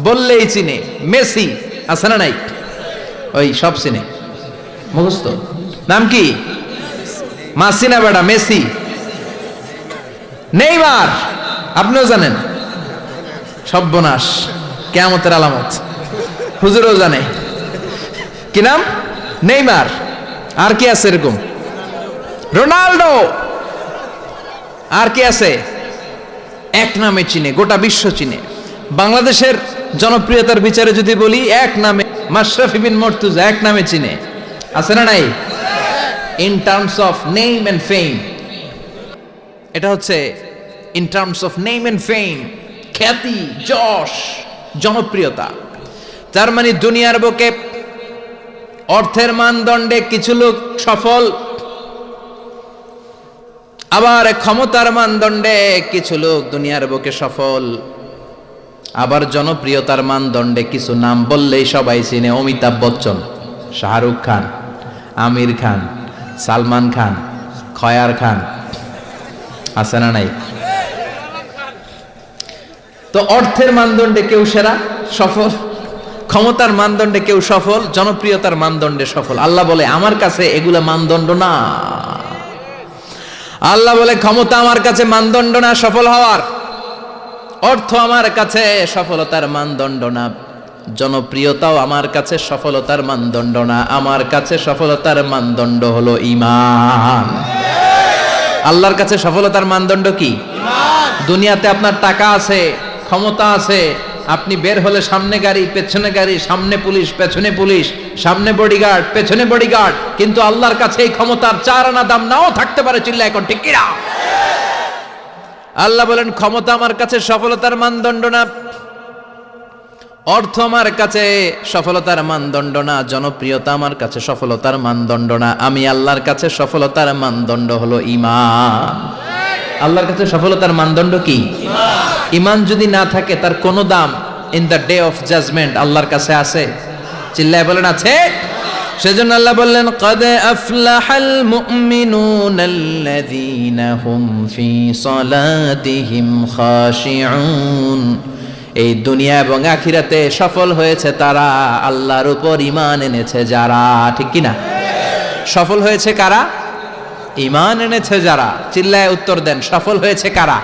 বললেই চিনে। মেসি আছে না নাই? ওই সব চিনে, মুখস্থ। নাম কি? মাসি না বেটা, মেসি। নেইমার আপনিও জানেন, সর্বনাশ, কিয়ামতের আলামত। হুজুরও জানে। কি নাম? নেইমার। আর কি আছে এরকম? রোনাল্ডো। আর কি আছে? এক নামে চিনে, গোটা বিশ্ব চিনে। বাংলাদেশের জনপ্রিয়তার বিচারে যদি বলি, এক নামে মাশরাফি বিন মুর্তজা এক নামে চিনে। আছে না নাই? In terms of name and fame, এটা হচ্ছে in terms of name and fame, খ্যাতি, যশ, জনপ্রিয়তা। তার মানে দুনিয়ার বুকে অর্থের মানদণ্ডে কিছু লোক সফল, আবার ক্ষমতার মানদণ্ডে কিছু লোক দুনিয়ার বুকে সফল, আবার জনপ্রিয়তার মানদণ্ডে কিছু নাম বললেই সবাই চিনে। অমিতাভ বচ্চন, শাহরুখ খান, আমির খান, সালমান খান, খয়ার খান। আছে না নাই? তো অর্থের মানদণ্ডে কেউ সেরা, সফল, ক্ষমতার মানদণ্ডে কেউ সফল, জনপ্রিয়তার মানদণ্ডে সফল। আল্লাহ বলে আমার কাছে এগুলা মানদণ্ড না। আল্লাহ বলে ক্ষমতা আমার কাছে মানদণ্ড না সফল হওয়ার, অর্থ আমার কাছে সফলতার মানদণ্ড না, জনপ্রিয়তাও আমার কাছে সফলতার মানদণ্ড না। আমার কাছে সফলতার মানদণ্ড হলো ঈমান। আল্লাহর কাছে সফলতার মানদণ্ড কি? ঈমান। দুনিয়াতে আপনার টাকা আছে, ক্ষমতা আছে, আপনি বের হলে সামনে গাড়ি, পেছনে গাড়ি, সামনে পুলিশ, পেছনে পুলিশ, সামনে বডিগার্ড, পেছনে বডিগার্ড, কিন্তু আল্লাহর কাছে এই ক্ষমতার 4 আনা দাম নাও থাকতে পারে। চিল্লা এখন ঠিক কিনা? আল্লাহ বলেন ক্ষমতা আমার কাছে সফলতার মানদণ্ড না, অর্থ আমার কাছে সফলতার মানদণ্ড না, জনপ্রিয়তা আমার কাছে সফলতার মানদণ্ড না। আমি আল্লাহর কাছে সফলতার মানদণ্ড হলো ঈমান। আল্লাহর কাছে সফলতার মানদণ্ড কি? ঈমান। ঈমান যদি না থাকে তার কোনো দাম in the day of judgement আল্লাহর কাছে আছে? চিল্লায় বলেন আছে। সেজন্য আল্লাহ বললেন কদ আফলাহাল মুমিনুনাল্লাযীনা হুম ফি সালাতিহিম খাশিউন। এই দুনিয়া এবং আখিরাতে সফল হয়েছে তারা, আল্লাহর উপর ঈমান এনেছে যারা। ঠিক কি না? সফল হয়েছে কারা? ঈমান এনেছে যারা। চিল্লায় উত্তর দেন, সফল হয়েছে কারা?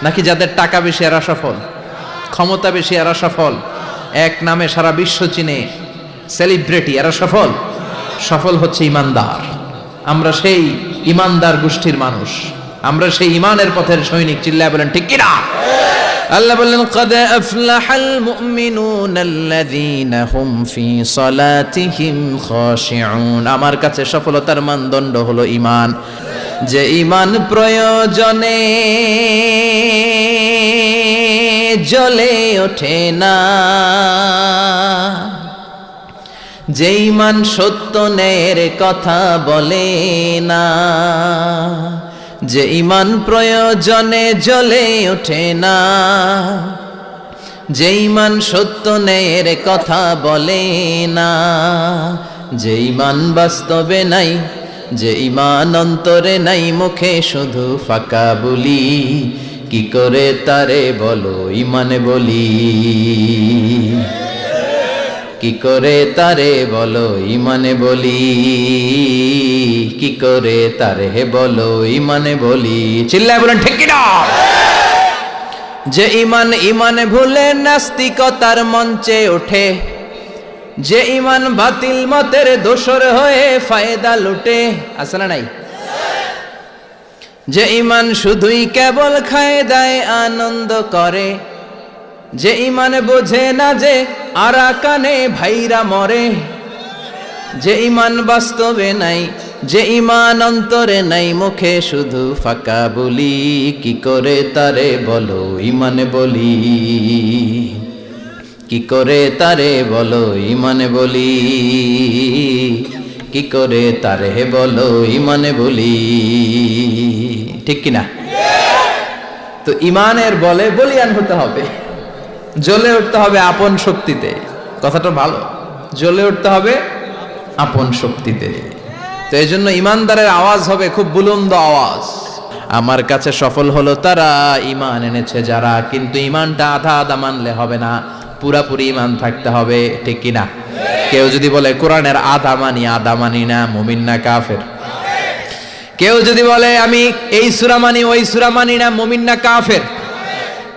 নাকি যাদের টাকা বেশি এরা সফল, ক্ষমতা বেশি এরা সফল, এক নামে সারা বিশ্ব চিনে, সেলিব্রিটি, এরা সফল? সফল হচ্ছে ঈমানদার। আমরা সেই ঈমানদার গোষ্ঠীর মানুষ, আমরা সেই ঈমানের পথের সৈনিক। চিল্লায় বলেন ঠিক কিনা? আল্লাহ বললেন কদ আফলাহাল মুমিনুনাল্লাযীনা হুম ফি সালাতিহিম খাশিউন। আমার কাছে সফলতার মানদণ্ড হলো ঈমান। যে ঈমান প্রয়োজনে জ্বলে ওঠে না, যে ঈমান সত্য ন্যায়ের কথা বলে না, যে ঈমান প্রয়োজনে জ্বলে ওঠে না, যে ঈমান সত্য ন্যায়ের কথা বলে না, যে ঈমান বাস্তবে নাই, যে ঈমান অন্তরে নাই, মুখে শুধু ফাঁকা বলি, কি করে তারে বলো ঈমানে বলি, কি করে তারে বলো ঈমানে বলি, কি করে তারে বলো ঈমানে বলি। চিল্লায় বলেন ঠিক কিনা? যে ঈমান ঈমানে ভুলে নাস্তিকতার মঞ্চে ওঠে, যে ঈমান বাতিল মতের দোসর হয়ে ফায়দা লুটে। আছে না নাই? যে ঈমান শুধুই কেবল খায় দায় আনন্দ করে, যে ঈমান বোঝে না যে আরাকানে ভাইরা মরে, যে ঈমান বাস্তবে নাই, যে ঈমান অন্তরে নাই, মুখে শুধু ফাঁকা বলি, কি করে তারে বলো ঈমানে বলি, কি করে তারে বলো ঈমানে বলি, কি করে তারে বলো ঈমানে বলি। ঠিক কিনা? তো ঈমানের বলে বলিয়ান হতে হবে, জ্বলে উঠতে হবে আপন শক্তিতে। কথাটা ভালো, জ্বলে উঠতে হবে আপন শক্তিতে। তো এই জন্য ঈমানদারের আওয়াজ হবে খুব বুলন্দ আওয়াজ। আমার কাছে সফল হলো তারা, ঈমান এনেছে যারা। কিন্তু ঈমানটা আধা আধা মানলে হবে না, পুরাপুরি ঈমান থাকতে হবে, ঠিক কি না? কেউ যদি বলে কোরআনের আধা মানি না, মুমিন না কাফের? কেউ যদি বলে আমি এই সূরা মানি ওই সূরা মানি না, মুমিন না কাফের?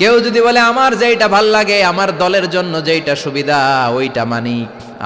কেউ যদি বলে আমার যেইটা ভাল লাগে, আমার দলের জন্য যেইটা সুবিধা ওইটা মানি,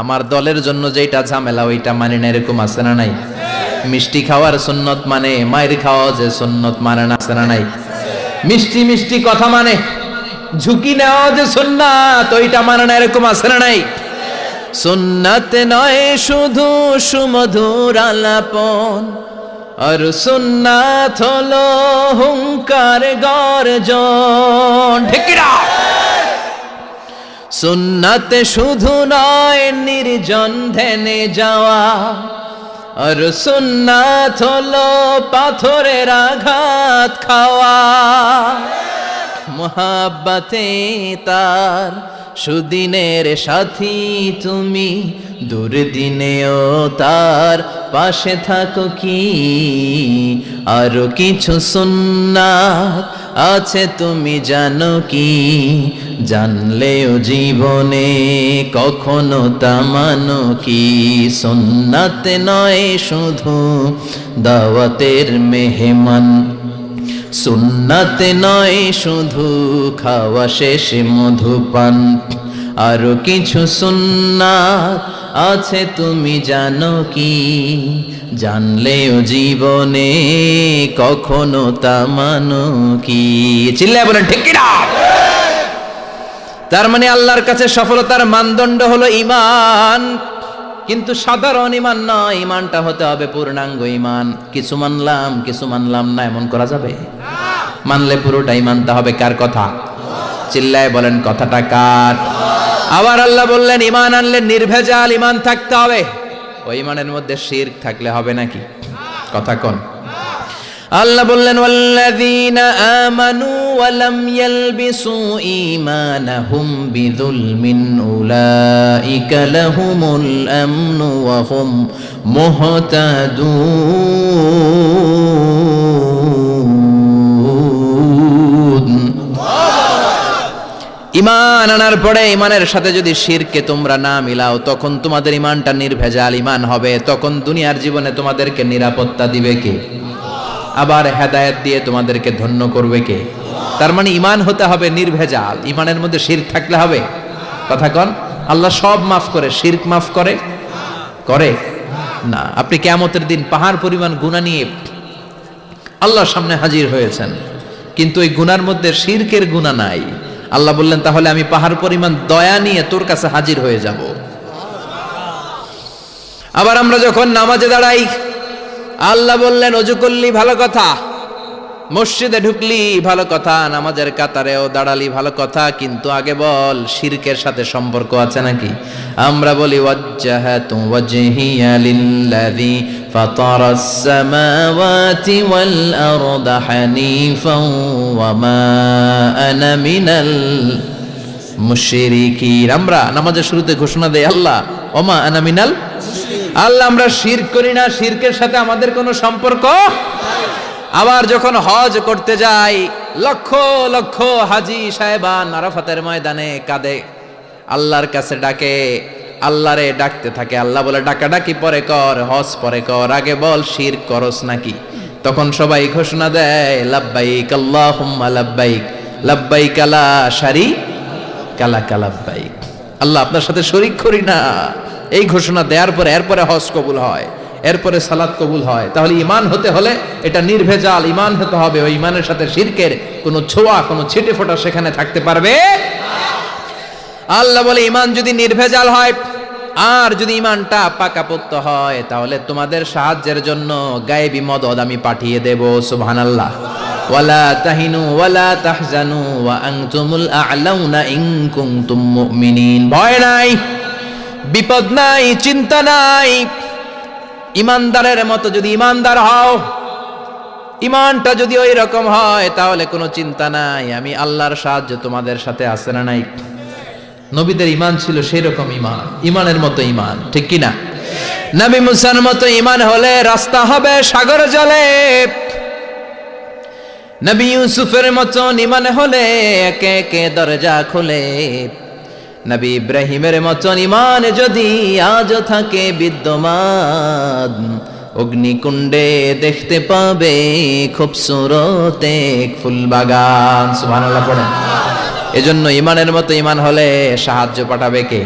আমার দলের জন্য যেইটা ঝামেলা ওইটা মানি না, এরকম আছে না নাই? মিষ্টি খাওয়ার সুন্নত মানে, মায়ের খাওয়া যে সুন্নত মানে না, আছে না নাই? মিষ্টি মিষ্টি কথা মানে, ঝুঁকি নেওয়া যে সুন্নাত ওইটা মানে না, এরকম আছে না নাই? সুন্নাত নয় শুধু সুমধুর আলাপন, আর সুন্নাত হলো হুঙ্কার গর্জন, ঠিক কি না? সুন্নাত শুধু নয় নির্জন ধ্যানে যাওয়া, আর সুন্নাত হলো পাথরের আঘাত খাওয়া। মোহাব্বতে তার সুদিনের সাথী তুমি, দুর্দিনেও তার পাশে থাকো কি? আরো কিছু সুন্নাত আছে তুমি জানো কি? জানলেও জীবনে কখনো তা মানো কি? সুন্নাত নয় শুধু দাওয়াতের মেহমান, সুন্নাত নয় শুধু খাওয়া শেষে মধুপান, আরো কিছু সুন্নাত আছে তুমি জানো কি? জানলেও জীবনে কখনো তা মানো কি? চিল্লায় বলেন ঠিক কি না? তার মানে আল্লাহর কাছে সফলতার মানদণ্ড হলো ঈমান, কিন্তু সাধারণ ঈমান নয়, ঈমানটা হতে হবে পূর্ণাঙ্গ ঈমান। কিছু মানলাম না, এমন করা যাবে? মানলে পুরোটাই মানতে হবে। কার কথা? চিল্লায় বলেন কথাটা কার? আবার আল্লাহ বললেন ঈমান আনলে নির্ভেজাল ঈমান থাকতে হবে। ওই ঈমানের মধ্যে শিরক থাকলে হবে নাকি? কথা কোন? আল্লাহ বললেন ওয়াল্লাযীনা আমানু ওয়া লাম ইয়ালবিসু ঈমানাহুম বিযুলমিন উলাইকা লাহুমুল আমনু ওয়া হুম মুহতাদুন। ঈমান আনার পরে ঈমানের সাথে যদি শিরকে তোমরা না মিলাও, তখন তোমাদের ঈমানটা নির্ভেজাল ঈমান হবে। তখন দুনিয়ার জীবনে তোমাদেরকে নিরাপত্তা দিবে কে? আবার হেদায়েত দিয়ে তোমাদেরকে ধন্য করবে কে? তার মানে ঈমান হতে হবে নির্ভেজাল, ঈমানের মধ্যে শিরক থাকলে হবে? কথা কন। আল্লাহ সব মাফ করে, শিরক মাফ করে? করে না। আপনি কিয়ামতের দিন পাহাড় পরিমাণ গুনাহ নিয়ে আল্লাহর সামনে হাজির হয়েছেন, কিন্তু ওই গুনার মধ্যে শিরকের গুনাহ নাই। আল্লাহ বললেন তাহলে আমি পাহাড় পরিমাণ দয়া নিয়ে তোর কাছে হাজির হয়ে যাব। আবার আমরা যখন নামাজে দাঁড়াই, আল্লাহ বললেন ওযু করলি ভালো কথা, মসজিদে ঢুকলি ভালো কথা, নামাজের কাতারেও দাঁড়ালি ভালো কথা, কিন্তু আগে বল শিরকের সাথে সম্পর্ক আছে নাকি? আমরা বলি ওয়াজ্জাহাতু ওয়াজহিয়া লিল্লাযী ফাতারাস সামাওয়াতি ওয়াল আরদা হানিফাও ওয়া মা আনা মিনাল মুশরিকিন। আমরা নামাজের শুরুতে ঘোষণা দেই আল্লাহ ওমা আনা মিনাল, আল্লাহ আমরা শিরক করি না, শিরকের সাথে আমাদের কোনো সম্পর্ক। আবার যখন হজ করতে যাই, লক্ষ লক্ষ হাজি সাহেবান আরাফাতের ময়দানে কাঁদে, আল্লাহর কাছে ডাকে, আল্লাহরে ডাকতে থাকে। আল্লাহ বলে ডাকাডাকি পরে কর, হজ পরে কর, আগে বল শিরক করস নাকি? তখন সবাই ঘোষণা দেয় লাব্বাইক আল্লাহুম্মা লাব্বাইক, লাব্বাইক লা শারীকা লাক লাব্বাইক, আল্লাহ আপনার সাথে শরীক করি না। এই ঘোষণা দেওয়ার পরে এরপরে হজ কবুল হয়, এরপরে সালাত কবুল হয়। তাহলে ঈমান হতে হলে এটা নির্ভেজাল ঈমান হতে হবে। ওই ঈমানের সাথে শিরকের কোনো ছোঁয়া, কোনো ছিটে ফোঁটা সেখানে থাকতে পারবে। আল্লাহ বলে ঈমান যদি নির্ভেজাল হয় আর যদি ঈমানটা পাকাপোক্ত হয়, তাহলে তোমাদের সাহায্যের জন্য গায়েবী মদদ আমি পাঠিয়ে দেব। সুবহানাল্লাহ। ওয়ালা তাহিনু ওয়ালা তাহজানু ওয়া আনতুমুল আ'লাউনা ইন কুনতুম মুমিনিন। ভয় নাই, বিপদ নাই, চিন্তা নাই। ইমানদারের মতো যদি ইমানদার হও, ইমানটা যদি ওই রকম হয়, তাহলে কোনো চিন্তা নাই, আমি আল্লাহর সাহায্য তোমাদের সাথে আছে না নাই? নবীদের ইমান ছিল সেই রকম ইমান, ইমানের মতো ইমান, ঠিক কি না? নবী মুসার মতো ইমান হলে রাস্তা হবে সাগর জলে। নবী ইউসুফের মতন ইমান হলে একে একে দরজা খুলে, নবী ইব্রাহিমের মতন ইমান যদি আজও থাকে বিদ্যমান, অগ্নিকুণ্ডে দেখতে পাবে খুবসুরত এক ফুলবাগান। সুবহানাল্লাহ পড়েন। এজন্য ইমানের মতো ইমান হলে সাহায্য পাঠাবে কে?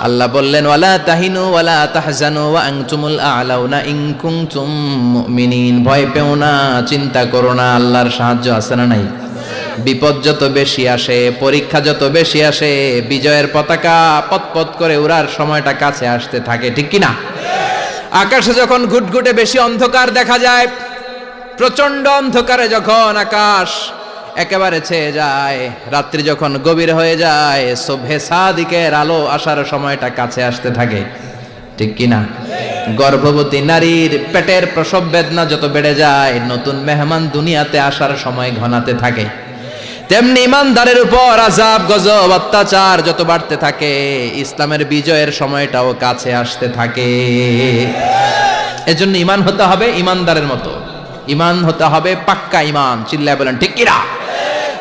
আল্লাহ বললেন, ওয়ালা তাহিনু ওয়ালা তাহজানু ওয়া আনতুমুল আ'লাউনা ইন কুনতুম মুমিনিন। ভয় পেও না, চিন্তা করো না, আল্লাহর সাহায্য আছে না নাই? বিপদ যত বেশি আসে, পরীক্ষা যত বেশি আসে, বিজয়ের পতাকা পতপত করে উড়ার সময়টা কাছে আসতে থাকে, ঠিক কি না? আকাশে যখন ঘুটঘুটে বেশি অন্ধকার দেখা যায়, প্রচন্ড অন্ধকারে যখন আকাশ একেবারে ছেয়ে যায়, রাত্রি যখন গভীর হয়ে যায়, সুবহে সাদিকের আলো আসার সময়টা কাছে আসতে থাকে, ঠিক কি না? গর্ভবতী নারীর পেটের প্রসব বেদনা যত বেড়ে যায়, নতুন মেহমান দুনিয়াতে আসার সময় ঘনাতে থাকে, তেমনি ইমানদারের উপর আযাব গজব অত্যাচার যত বাড়তে থাকে, ইসলামের বিজয়ের সময়টাও কাছে আসতে থাকে। এজন্য ইমান হতে হবে ইমানদারের মতো, ইমান হতে হবে পাক্কা ইমান। চিল্লায় বলেন ঠিক কিনা?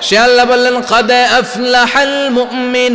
সে আল্লাহ বললেন, ক্বাদ আফলাহাল মুমিন।